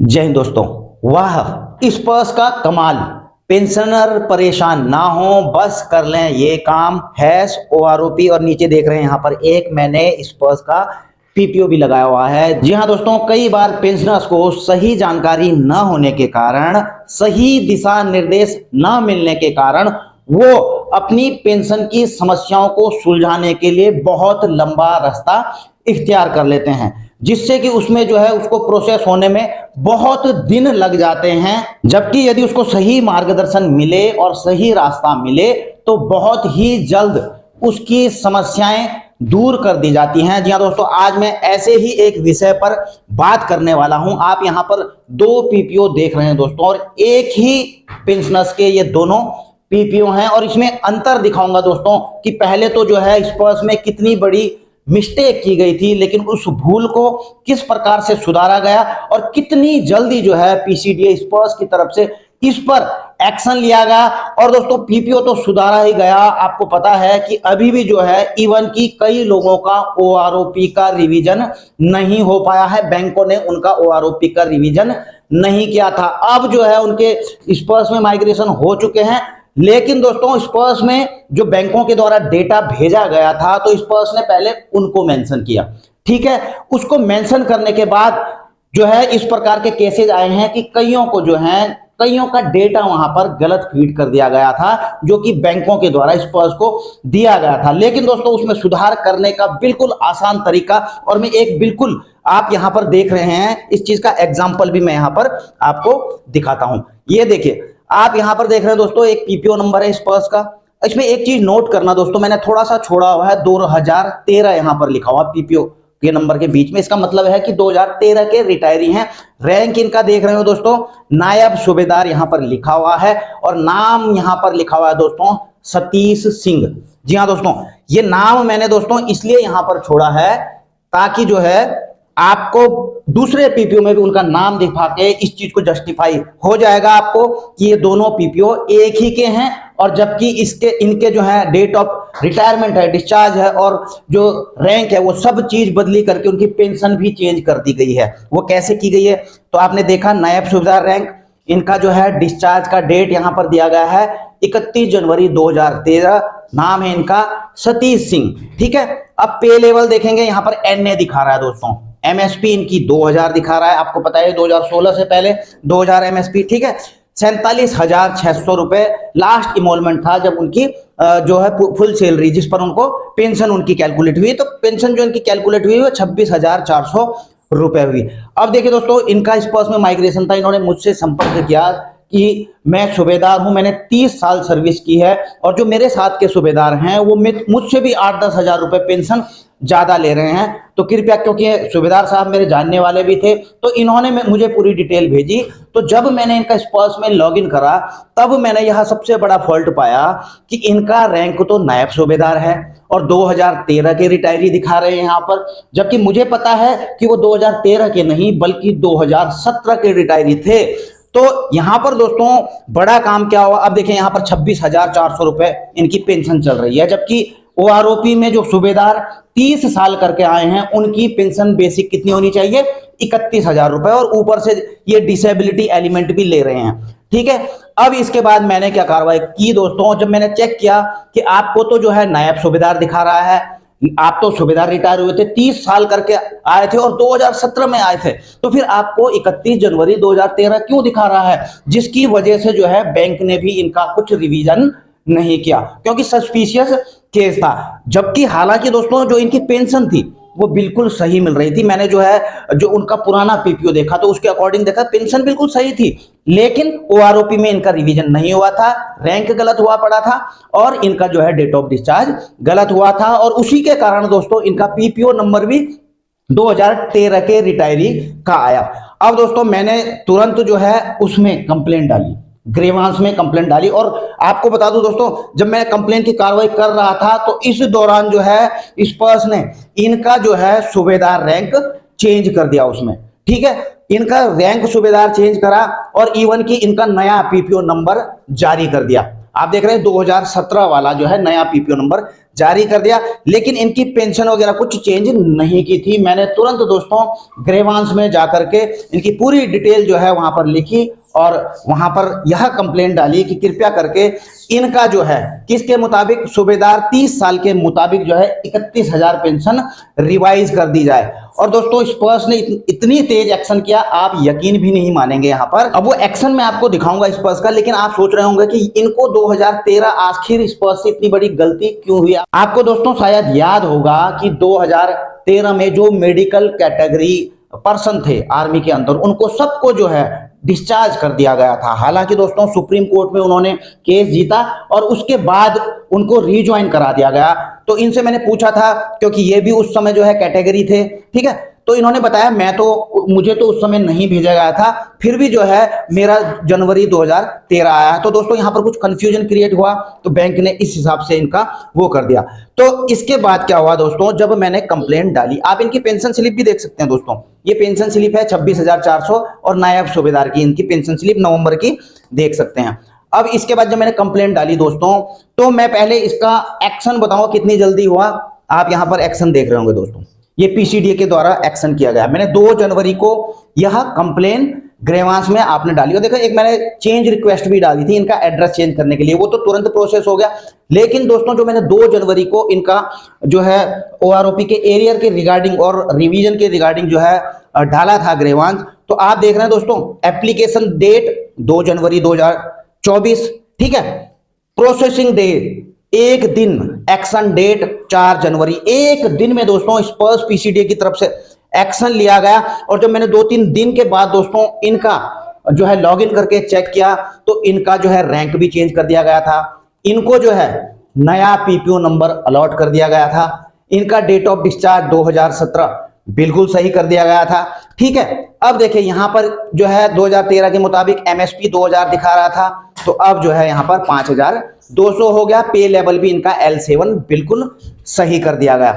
जय हिंद दोस्तों। वाह, इस पर्स का कमाल। पेंशनर परेशान ना हो, बस कर लें ये काम। हैश OROP और नीचे देख रहे हैं यहाँ पर एक मैंने इस पर्स का PPO भी लगाया हुआ है। जी हाँ दोस्तों, कई बार पेंशनर्स को सही जानकारी न होने के कारण, सही दिशा निर्देश न मिलने के कारण वो अपनी पेंशन की समस्याओं को सुलझाने के लिए बहुत लंबा रास्ता इख्तियार कर लेते हैं, जिससे कि उसमें जो है उसको प्रोसेस होने में बहुत दिन लग जाते हैं। जबकि यदि उसको सही मार्गदर्शन मिले और सही रास्ता मिले तो बहुत ही जल्द उसकी समस्याएं दूर कर दी जाती हैं। जी हाँ दोस्तों, आज मैं ऐसे ही एक विषय पर बात करने वाला हूं। आप यहां पर दो PPO देख रहे हैं दोस्तों, और एक ही पेंशनर्स के ये दोनों PPO हैं, और इसमें अंतर दिखाऊंगा दोस्तों कि पहले तो जो है इस पर्स में कितनी बड़ी मिस्टेक की गई थी, लेकिन उस भूल को किस प्रकार से सुधारा गया और कितनी जल्दी जो है PCDA पर्स की तरफ से इस पर एक्शन लिया गया। और दोस्तों PPO तो सुधारा ही गया, आपको पता है कि अभी भी जो है इवन की कई लोगों का OROP का रिवीजन नहीं हो पाया है, बैंकों ने उनका OROP का रिवीजन नहीं किया था। अब जो है उनके इस पर्स में माइग्रेशन हो चुके हैं, लेकिन दोस्तों इस पर्स में जो बैंकों के द्वारा डेटा भेजा गया था तो इस पर्स ने पहले उनको मेंशन किया, ठीक है। उसको मेंशन करने के बाद जो है इस प्रकार के केसेज आए हैं कि कईयों का डेटा वहां पर गलत फीड कर दिया गया था, जो कि बैंकों के द्वारा इस पर्स को दिया गया था। लेकिन दोस्तों उसमें सुधार करने का बिल्कुल आसान तरीका, और मैं एक बिल्कुल आप यहां पर देख रहे हैं इस चीज का एग्जाम्पल भी मैं यहां पर आपको दिखाता हूं। ये देखिए, आप यहां पर देख रहे हैं दोस्तों एक PPO नंबर है इस पर्स का। इसमें एक चीज नोट करना दोस्तों, मैंने थोड़ा सा छोड़ा हुआ है 2013 यहां पर लिखा हुआ PPO के नंबर के बीच में। इसका मतलब है कि 2013 के रिटायरी हैं। रैंक इनका देख रहे हो दोस्तों, नायब सूबेदार यहां पर लिखा हुआ है, और नाम यहां पर लिखा हुआ है दोस्तों सतीश सिंह। जी हाँ दोस्तों, ये नाम मैंने दोस्तों इसलिए यहां पर छोड़ा है ताकि जो है आपको दूसरे PPO में भी उनका नाम दिखा के इस चीज को जस्टिफाई हो जाएगा आपको कि ये दोनों PPO एक ही के हैं। और जबकि इनके जो है डेट ऑफ रिटायरमेंट है, डिस्चार्ज है, और जो रैंक है वो सब चीज बदली करके उनकी पेंशन भी चेंज कर दी गई है। वो कैसे की गई है तो आपने देखा, नायब सूबेदार रैंक, इनका जो है डिस्चार्ज का डेट यहां पर दिया गया है 31 जनवरी 2013, नाम है इनका सतीश सिंह, ठीक है। अब पे लेवल देखेंगे, यहां पर NA दिखा रहा है दोस्तों, MSP इनकी 2000 दिखा रहा है, आपको पता है 2016 से पहले 2000 MSP, ठीक है। 47,600 रुपए लास्ट इनरोलमेंट था जब उनकी जो है फुल सैलरी जिस पर उनको पेंशन उनकी कैलकुलेट हुई, तो पेंशन जो इनकी कैलकुलेट हुई वो 26,400 रुपए हुई। अब देखिए दोस्तों, इनका इस पर्स में माइग्रेशन था, इन्होंने मुझसे संपर्क किया कि मैं सूबेदार हूं, मैंने 30 साल सर्विस की है, और जो मेरे साथ के सूबेदार हैं वो मुझसे भी 8-10 हजार रुपए पेंशन ज्यादा ले रहे हैं, तो कृपया, क्योंकि सूबेदार साहब मेरे जानने वाले भी थे, तो इन्होंने मुझे पूरी डिटेल भेजी। तो जब मैंने इनका इस पर्स में लॉगिन करा तब मैंने यह सबसे बड़ा फॉल्ट पाया कि इनका रैंक तो नायब सूबेदार है और 2013 के रिटायरी दिखा रहे हैं यहाँ पर, जबकि मुझे पता है कि वो 2013 के नहीं बल्कि 2017 के रिटायरी थे। तो यहां पर दोस्तों बड़ा काम क्या हुआ, अब देखिए यहां पर 26,400 रुपए इनकी पेंशन चल रही है, जबकि OROP में जो सूबेदार 30 साल करके आए हैं उनकी पेंशन बेसिक कितनी होनी चाहिए, 31,000 रुपए, और ऊपर से ये डिसेबिलिटी एलिमेंट भी ले रहे हैं, ठीक है। अब इसके बाद मैंने क्या कार्रवाई की दोस्तों, जब मैंने चेक किया कि आपको तो जो है नायब सूबेदार दिखा रहा है, आप तो सूबेदार रिटायर हुए थे, 30 साल करके आए थे और 2017 में आए थे, तो फिर आपको 31 जनवरी 2013 क्यों दिखा रहा है, जिसकी वजह से जो है बैंक ने भी इनका कुछ रिवीजन नहीं किया, क्योंकि सस्पिशियस केस था। जबकि हालांकि दोस्तों जो इनकी पेंशन थी वो बिल्कुल सही मिल रही थी। मैंने जो उनका पुराना PPO देखा तो उसके अकॉर्डिंग देखा पेंशन बिल्कुल सही थी, लेकिन OROP में इनका रिवीजन नहीं हुआ था, रैंक गलत हुआ पड़ा था, और इनका जो है डेट ऑफ डिस्चार्ज गलत हुआ था, और उसी के कारण दोस्तों इनका PPO नंबर भी 2013 के रिटायरी का आया। अब दोस्तों मैंने तुरंत जो है उसमें कंप्लेंट डाली, ग्रीवांस में कंप्लेंट डाली, और आपको बता दूं दोस्तों, जब मैं कंप्लेंट की कार्रवाई कर रहा था तो इस दौरान जो है इस पर्स ने इनका जो है सूबेदार रैंक चेंज कर दिया उसमें, ठीक है। इनका रैंक सूबेदार चेंज करा और इवन की इनका नया PPO नंबर जारी कर दिया। आप देख रहे हैं 2017 वाला जो है नया PPO नंबर जारी कर दिया, लेकिन इनकी पेंशन वगैरह कुछ चेंज नहीं की थी। मैंने तुरंत दोस्तों ग्रीवांस में जाकर के इनकी पूरी डिटेल जो है वहां पर लिखी और वहां पर यह कंप्लेंट डाली कि कृपया करके इनका जो है किसके मुताबिक, सूबेदार 30 साल के मुताबिक जो है 31,000 पेंशन रिवाइज कर दी जाए। और दोस्तों स्पर्श ने इतनी तेज एक्शन किया, आप यकीन भी नहीं मानेंगे। यहाँ पर अब वो एक्शन मैं आपको दिखाऊंगा स्पर्श का, लेकिन आप सोच रहे होंगे कि इनको 2013 आखिर स्पर्श से इतनी बड़ी गलती क्यों हुई। आपको दोस्तों शायद याद होगा कि 2013 में जो मेडिकल कैटेगरी पर्सन थे आर्मी के अंदर, उनको सबको जो है डिस्चार्ज कर दिया गया था। हालांकि दोस्तों सुप्रीम कोर्ट में उन्होंने केस जीता और उसके बाद उनको रीज्वाइन करा दिया गया। तो इनसे मैंने पूछा था, क्योंकि ये भी उस समय जो है कैटेगरी थे, ठीक है, तो इन्होंने बताया मुझे तो उस समय नहीं भेजा गया था, फिर भी जो है मेरा जनवरी 2013 आया। तो दोस्तों यहाँ पर कुछ कंफ्यूजन क्रिएट हुआ, तो बैंक ने इस हिसाब से इनका वो कर दिया। तो इसके बाद क्या हुआ दोस्तों, जब मैंने कंप्लेंट डाली, आप इनकी पेंशन स्लिप भी देख सकते हैं दोस्तों, ये पेंशन स्लिप है 26,400 और नायब सूबेदार की इनकी पेंशन स्लिप नवंबर की देख सकते हैं। अब इसके बाद जब मैंने कंप्लेंट डाली दोस्तों, तो मैं पहले इसका एक्शन बताऊंगा कितनी जल्दी हुआ। आप यहां पर एक्शन देख रहे होंगे दोस्तों, ये पीसीडीए के द्वारा एक्शन किया गया। मैंने 2 जनवरी को यह कंप्लेन ग्रीवांस में आपने डाली, और देखो एक मैंने चेंज रिक्वेस्ट भी डाली थी इनका एड्रेस चेंज करने के लिए, वो तो तुरंत प्रोसेस हो गया। लेकिन दोस्तों जो मैंने 2 जनवरी को इनका जो है ओआरओपी के एरियर के रिगार्डिंग और रिवीजन के रिगार्डिंग जो है डाला था ग्रीवांस, तो आप देख रहे हैं दोस्तों एप्लीकेशन डेट 2 जनवरी 2024, ठीक है, प्रोसेसिंग डेट 1 दिन, एक्शन डेट 4 जनवरी, 1 दिन में दोस्तों स्पर्श पीसीडीए की तरफ से एक्शन लिया गया। और जब मैंने 2-3 दिन के बाद दोस्तों इनका जो है लॉगिन करके चेक किया, तो इनका जो है रैंक भी चेंज कर दिया गया था, इनको जो है नया पीपीओ नंबर अलॉट कर दिया गया था, इनका डेट ऑफ डिस्चार्ज 2017 बिल्कुल सही कर दिया गया था, ठीक है। अब देखिए यहां पर जो है 2013 के मुताबिक एमएसपी 2000 दिखा रहा था, तो अब जो है यहां पर 5200 हो गया। पे लेवल भी इनका L7 बिल्कुल सही कर दिया गया।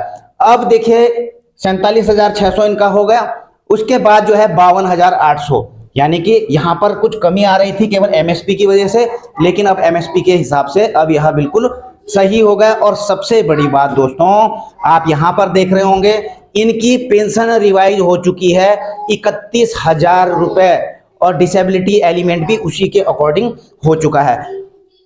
अब देखिए 47,600 इनका हो गया। उसके बाद जो है 52,800, यानी कि यहां पर कुछ कमी आ रही थी केवल एमएसपी की वजह से, लेकिन अब एमएसपी के हिसाब से अब यह बिल्कुल सही हो गया। और सबसे बड़ी बात दोस्तों, आप यहां पर देख रहे होंगे इनकी पेंशन रिवाइज हो चुकी है 31,000 रुपए, और डिसेबिलिटी एलिमेंट भी उसी के अकॉर्डिंग हो चुका है।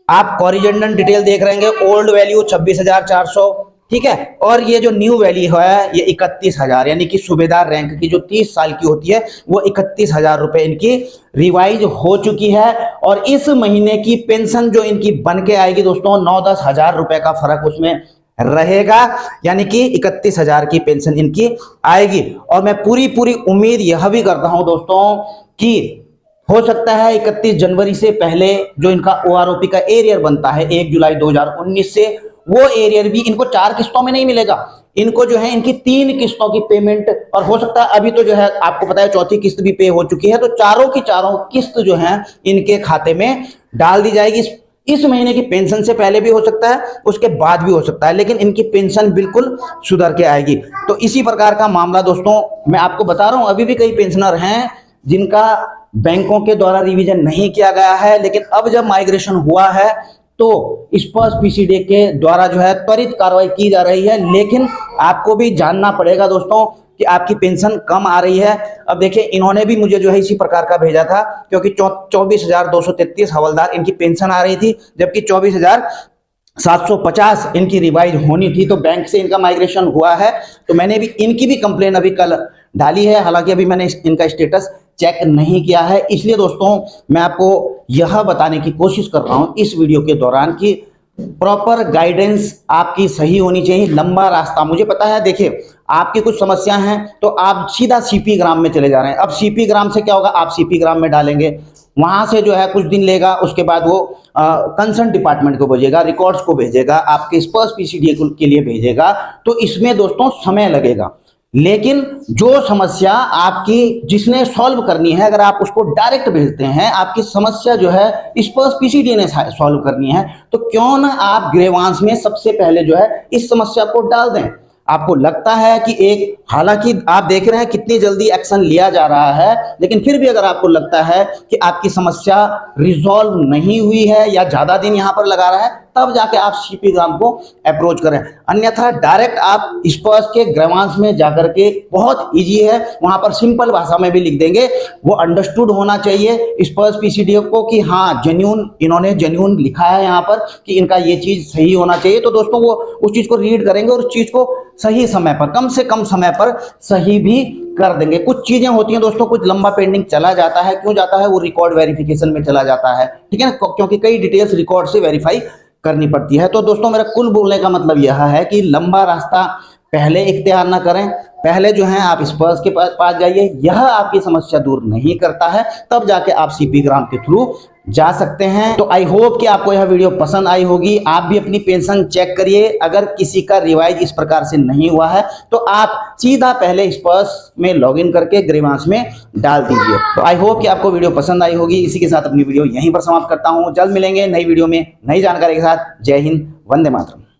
आप कॉरिजेंडन डिटेल देख रहे होंगे, ओल्ड वैल्यू 26,400, ठीक है, और ये जो न्यू वैल्यू है ये 31,000, यानी कि सूबेदार रैंक की जो 30 साल की होती है वो 31,000 रुपए इनकी रिवाइज हो चुकी है। और इस महीने की पेंशन जो इनकी बन के आएगी दोस्तों 9-10 हजार रुपए का फर्क उसमें रहेगा, यानी कि 31,000 की पेंशन इनकी आएगी। और मैं पूरी उम्मीद यह भी करता हूं दोस्तों कि हो सकता है 31 जनवरी से पहले जो इनका ओआरओपी का एरियर बनता है 1 जुलाई 2019 से, वो एरियर भी इनको 4 किस्तों में नहीं मिलेगा, इनको जो है इनकी 3 किस्तों की पेमेंट, और हो सकता है अभी तो जो है आपको पता है 4थी किस्त भी पे हो चुकी है, तो चारों की चारों किस्त जो है इनके खाते में डाल दी जाएगी। इस महीने की पेंशन से पहले भी हो सकता है, उसके बाद भी हो सकता है, लेकिन इनकी पेंशन बिल्कुल सुधर के आएगी। तो इसी प्रकार का मामला दोस्तों मैं आपको बता रहा हूं, अभी भी कई पेंशनर हैं जिनका बैंकों के द्वारा रिवीजन नहीं किया गया है, लेकिन अब जब माइग्रेशन हुआ है तो स्पर्श पीसीडीए के द्वारा जो है त्वरित कार्रवाई की जा रही है। लेकिन आपको भी जानना पड़ेगा दोस्तों कि आपकी पेंशन कम आ रही है। अब देखिए इन्होंने भी मुझे जो है इसी प्रकार का भेजा था, क्योंकि 24,233 हवलदार इनकी पेंशन आ रही थी, जबकि 24,750 इनकी रिवाइज होनी थी। तो बैंक से इनका माइग्रेशन हुआ है, तो मैंने भी इनकी भी कंप्लेन अभी कल डाली है, हालांकि अभी मैंने इनका स्टेटस चेक नहीं किया है। इसलिए दोस्तों मैं आपको यह बताने की कोशिश कर रहा हूं इस वीडियो के दौरान कि प्रॉपर गाइडेंस आपकी सही होनी चाहिए। लंबा रास्ता मुझे पता है, देखिए आपकी कुछ समस्या हैं तो आप सीधा सीपी ग्राम में चले जा रहे हैं। अब सीपी ग्राम से क्या होगा, आप सीपी ग्राम में डालेंगे, वहां से जो है कुछ दिन लेगा, उसके बाद वो कंसर्न डिपार्टमेंट को भेजेगा, रिकॉर्ड्स को भेजेगा, आपके स्पर्श पीसीडीए के लिए भेजेगा। तो इसमें दोस्तों समय लगेगा, लेकिन जो समस्या आपकी जिसने सॉल्व करनी है, अगर आप उसको डायरेक्ट भेजते हैं, आपकी समस्या जो है स्पर्श पीसीडीए ने सॉल्व करनी है, तो क्यों ना आप ग्रीवांस में सबसे पहले जो है इस समस्या को डाल दें। आपको लगता है कि हालांकि आप देख रहे हैं कितनी जल्दी एक्शन लिया जा रहा है, लेकिन फिर भी अगर आपको लगता है कि आपकी समस्या रिजॉल्व नहीं हुई है या ज्यादा दिन यहां पर लगा रहा है, तब जाके आप सीपी ग्राम को अप्रोच करें। अन्यथा डायरेक्ट आप स्पर्श के ग्रामांश में जाकर के, बहुत इजी है, वहां पर सिंपल भाषा में भी लिख देंगे, वो अंडरस्टूड होना चाहिए स्पर्श पीसीडीएफ को कि हाँ जेन्यून, इन्होंने जेन्यून लिखा है यहाँ पर कि इनका ये चीज सही होना चाहिए। तो दोस्तों वो उस चीज को रीड करेंगे और उस चीज को सही समय पर, कम से कम समय पर सही भी कर देंगे। कुछ चीजें होती हैं दोस्तों, कुछ लंबा पेंडिंग चला जाता है, क्यों जाता है, वो रिकॉर्ड वेरिफिकेशन में चला जाता है, ठीक है ना, क्योंकि कई डिटेल्स रिकॉर्ड से वेरीफाई करनी पड़ती है। तो दोस्तों मेरा कुल बोलने का मतलब यह है कि लंबा रास्ता पहले इख्तियार ना करें, पहले जो है आप स्पर्श के पास जाइए, यह आपकी समस्या दूर नहीं करता है, तब जाके आप सीपी ग्राम के थ्रू जा सकते हैं। तो आई होप कि आपको यह वीडियो पसंद आई होगी। आप भी अपनी पेंशन चेक करिए, अगर किसी का रिवाइज इस प्रकार से नहीं हुआ है तो आप सीधा पहले स्पर्श में लॉगिन करके ग्रीवांश में डाल दीजिए। तो आई होप कि आपको वीडियो पसंद आई होगी। इसी के साथ अपनी वीडियो यहीं पर समाप्त करता हूं। जल्द मिलेंगे नई वीडियो में नई जानकारी के साथ। जय हिंद, वंदे मातरम।